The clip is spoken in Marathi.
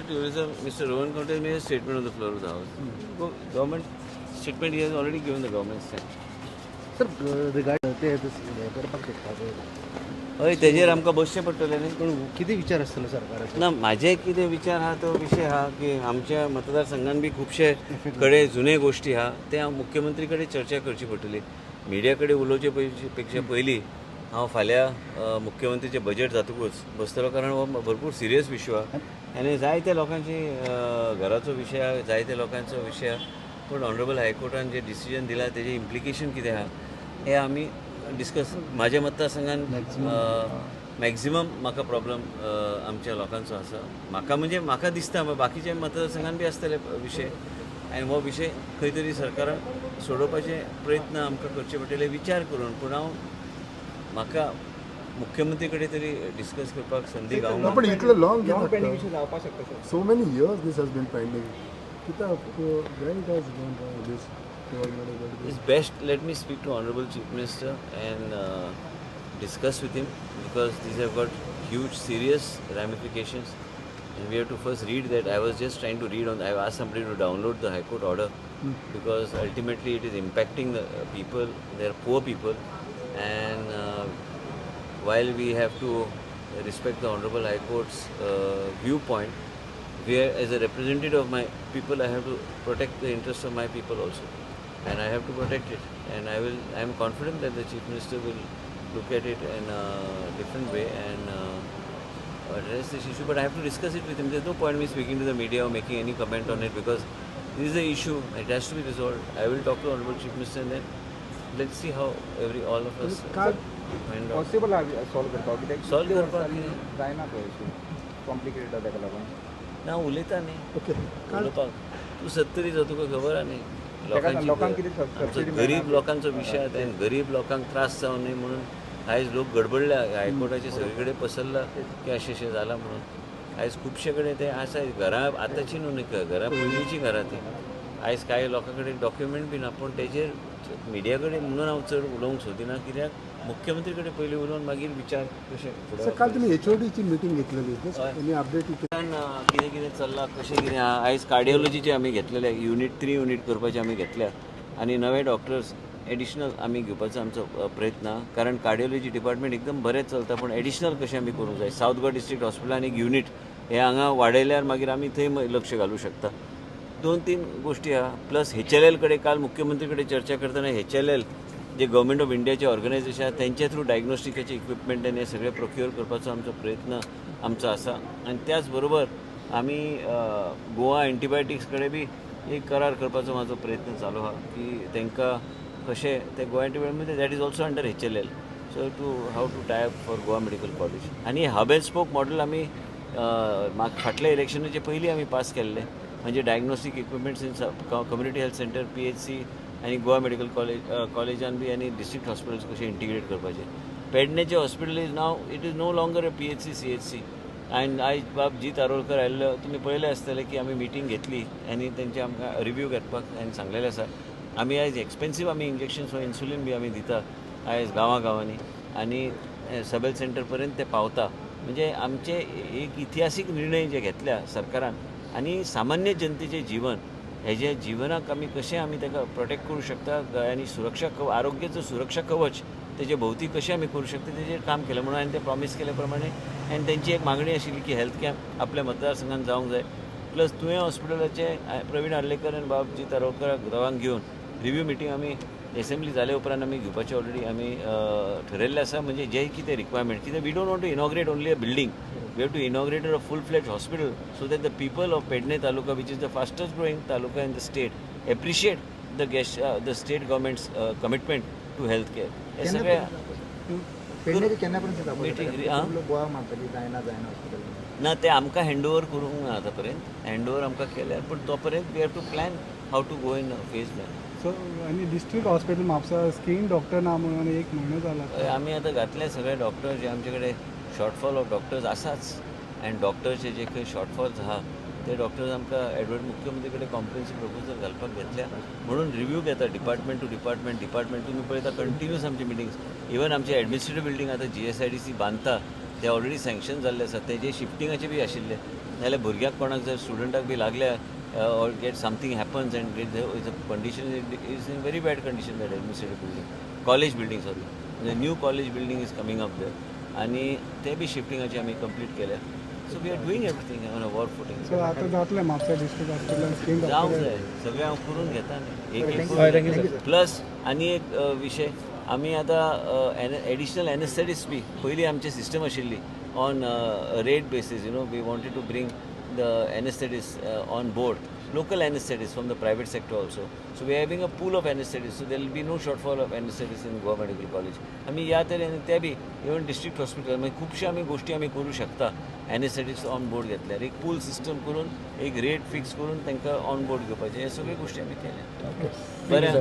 of Tourism, Mr. Rohan Khunter made a statement on the floor of the House. Government statement, he has already given the government stand. Sir regard ते करपाक शकता हय तेजेर आमकां बसचें पडटलें न्ही. पूण कितें विचार आसतलो सरकाराचे ना म्हाजे कितें विचार आहा तो विशय आहा की आमच्या मतदारसंघान बी खुबशे कडेन जुने गोश्टी आहा ते हांव मुख्यमंत्री कडेन चर्चा करची पडटली. मिडिया कडेन उलोवचे पेक्षा पयलीं हांव फाल्यां मुख्यमंत्रीचें बजेट जातकूच बसतलो, कारण हो भरपूर सिरियस विशय आहा आनी जायत्या लोकांची घराचो विशय आहा, जायत्या लोकांचो विशय आहा. पूण ऑनरेबल हायकोर्टान जे डिसिजन दिला तेजें इम्प्लिकेशन कितें आहा हें आमी डिस्कस. म्हाज्या मतदारसंघान मॅक्झिमम म्हाका प्रॉब्लम आमच्या लोकांचो आसा. म्हाका म्हणजे म्हाका दिसता बाकीच्या मतदारसंघान बी आसतले विशय आनी हो विशय खंय तरी सरकारान सोडोवपाचे प्रयत्न आमकां करचे पडटले विचार करून. पूण हांव म्हाका मुख्यमंत्री कडेन तरी डिस्कस करपाक संदी गावना. पण इतलो लॉंग पेंडिंग इशू जावपाक शकता. So many years this has been pending. कित्याक when it has gone this It's best let me speak to Honorable Chief Minister and discuss with him, because these have got huge serious ramifications and we have to first read that. I was just trying to read on, I asked somebody to download the High Court order because ultimately it is impacting the people. They are poor people, and while we have to respect the Honorable High Court's viewpoint, where as a representative of my people I have to protect the interests of my people also, and I have to protect it, and I am confident that the Chief Minister will look at it in a different way and address this issue. But I have to discuss it with him. There's no point me speaking to the media or making any comment on it, because this is an issue. It has to be resolved. I will talk to Honorable Chief Minister and then let's see how all of us find out. Possible solve करपाक कित्याक Solve करपाक जायना तो इशू कॉम्प्लिकेटेड आसा ताका लागून. ना उलयता न्ही उलोवपाक तूं सत्तरी जो तुका खबर आहा न्ही. लोकांक कितें आमचो गरीब लोकांचो विशय आहा आनी गरीब लोकांक त्रास जावं न्ही म्हणून आयज लोक गडबडल्या. हायकोर्टाचे सगळे कडेन पसरला की अशें जालां म्हणून. आयज खुबशे कडेन ते आसा घरां आतांची न्हू न्ही घरां पयलींची घरां ती. आयज कांय लोकां कडेन डॉक्युमेंट बी ना. पूण तेजेर मिडिया कडेन म्हणून हांव चड उलोवंक सोदिना, कित्याक मुख्यमंत्री कडेन पयलीं उलोवन मागीर विचार कशें फुडें. काल तुमी HODची मिटींग घेतलेली आनी अपडेट कितें कितें चल्लां कशें कितें आहा. आयज कार्डियोलॉजीचे आमी घेतलेले युनिट 3 युनिट करपाचे आमी घेतल्या आनी नवे डॉक्टर्स एडिशनल आमी घेवपाचो आमचो प्रयत्न आहा. कारण कार्डियोलॉजी डिपार्टमेंट एकदम बरें चलता, पूण एडिशनल कशें आमी करूंक जाय. सावथ गोवा डिस्ट्रिक्ट हॉस्पिटलान एक युनिट हें हांगा वाडयल्यार मागीर आमी थंय लक्ष घालूंक शकता. 2-3 गोश्टी आहा. प्लस HLL कडेन काल मुख्यमंत्री कडेन चर्चा करतना HLL जे गव्हर्मेंट ऑफ इंडियाचे ऑर्गनायझेशन आहा त्यांच्या थ्रू डायग्नोस्टिकाचे इक्विपमेंट आनी हे सगळे प्रोक्युअर करपाचो आमचो प्रयत्न आमचो आसा. आनी त्याच बरोबर आमी गोवा एंटीबायोटिक्स कडेन बी एक करार करपाचो म्हाजो प्रयत्न चालू आहा की तांकां कशें ते Goa antibiotics that is also under HLL. So have to tie up for Goa medical college. आनी हब एंड स्पोक मॉडेल आमी फाटल्या इलेक्शनाचे पयलीं आमी पास केल्ले. म्हणजे diagnostic equipments in community health centre PHC आनी गोवा मेडिकल कॉलेजान बी आनी डिस्ट्रिक्ट हॉस्पिटल्स कशें इंटिग्रेट करपाचे. पेडणेचे hospital is now it is no longer a PHC CHC. आनी आयज बाब जी तारोळकर आयिल्लो तुमी पळयलें आसतलें की आमी मिटींग घेतली आनी तेंचे आमकां रिव्यू घेवपाक आनी सांगलेलें आसा. आमी आयज एक्सपेन्सीव आमी इंजेक्शन्स वा इन्सुलीन बी आमी दिता आयज गांवांनी आनी सब हेल्थ सेंटर पर्यंत ते पावता. म्हणजे आमचे एक इतिहासीक निर्णय जे घेतल्या सरकारान आनी सामान्य जनतेचें जीवन हेजे जिवनाक आमी कशें आमी ताका प्रोटेक्ट करूं शकता आनी सुरक्षा आरोग्याचो सुरक्षा कवच तेजे भोवती कशें आमी करूं शकता तेजेर काम केलें म्हणून हांवें ते प्रॉमीस केले प्रमाणे. आनी तेंची एक मागणी आशिल्ली की हेल्थ कॅम्प आपल्या मतदारसंघात जावंक जाय. प्लस तुवें हॉस्पिटलाचे प्रवीण आर्लेकर आनी बाबजी तारोळकर दोगांक घेवन रिव्यू मिटींग आमी एसेंब्ली जाले उपरांत आमी घेवपाचें ऑलरेडी आमी ठरयल्लें आसा. म्हणजे जे कितें रिक्वायरमेंट कित्याक we don't want to inaugurate only a building. We have to inaugurate a full-fledged hospital so that the people of Pedne Taluka, which is the fastest growing taluka in the state, appreciate the state government's commitment to healthcare. ना ते आमकां हँडओवर करूंक ना आतां पर्यंत. हँडओवर आमकां केल्यार पूण तो पर्यंत we have to plan have to go in phase plan. So आनी district hospital Mapusa skin doctor ना म्हणून एक म्हयनो जाला. आमी आतां घातले सगळे डॉक्टर जे आमचे कडेन शॉर्टफॉल ऑफ डॉक्टर्स आसाच. आनी डॉक्टरचे जे खंय शॉर्टफॉल्स आहा ते डॉक्टर्स आमकां एडवर्ट मुख्यमंत्री कडेन कॉम्प्रिहेन्सीव प्रपोजल घालपाक घेतल्या म्हणून रिव्यू घेता डिपार्टमेंट टू डिपार्टमेंट. तुमी पळयता कंटिन्यूस आमची मिटिंग्स. इवन आमचे एडमिनिस्ट्रेटीव बिल्डींग आतां GSIDC बांदता ते ऑलरेडी सँक्शन जाल्ले आसा. तेजे शिफ्टिंगाचे बी आशिल्ले नाल्यार भुरग्याक कोणाक जर स्टुडंटाक बी लागल्या or get something happens and it's a condition is in very bad condition that administrative building, college building, sorry, the new college building is coming up there आणि ते बी शिफ्टिंगाची आमी कंप्लीट केल्या. So we are doing everything on a war footing. So आता जातलें म्हापसा डिस्ट्रिक्ट हॉस्पिटल स्कीम जावंक डॉक्टर जाय, सगळें हांव करून घेता न्ही, एक एक प्लस आनी एक विशय आमी आतां एडिशनल एनेस्थेटिस्ट बी पयलीं आमची सिस्टम आशिल्ली on rate basis, you know, we wanted to bring the anesthetists on board, local anesthetists from the private sector also. So we are having a pool of anesthetists, so there will be no shortfall of anesthetists in Goa Medical College. आमी ह्या तरेन ते बी इवन डिस्ट्रिक्ट हॉस्पिटल मागीर खुबशे आमी गोश्टी आमी करूं शकता एनेस्थेटिक्स ऑन बोर्ड घेतल्यार. एक पूल सिस्टम करून एक रेट फिक्स करून तांकां ऑन बोर्ड घेवपाचें, हे सगळे गोश्टी आमी केल्या. बरें.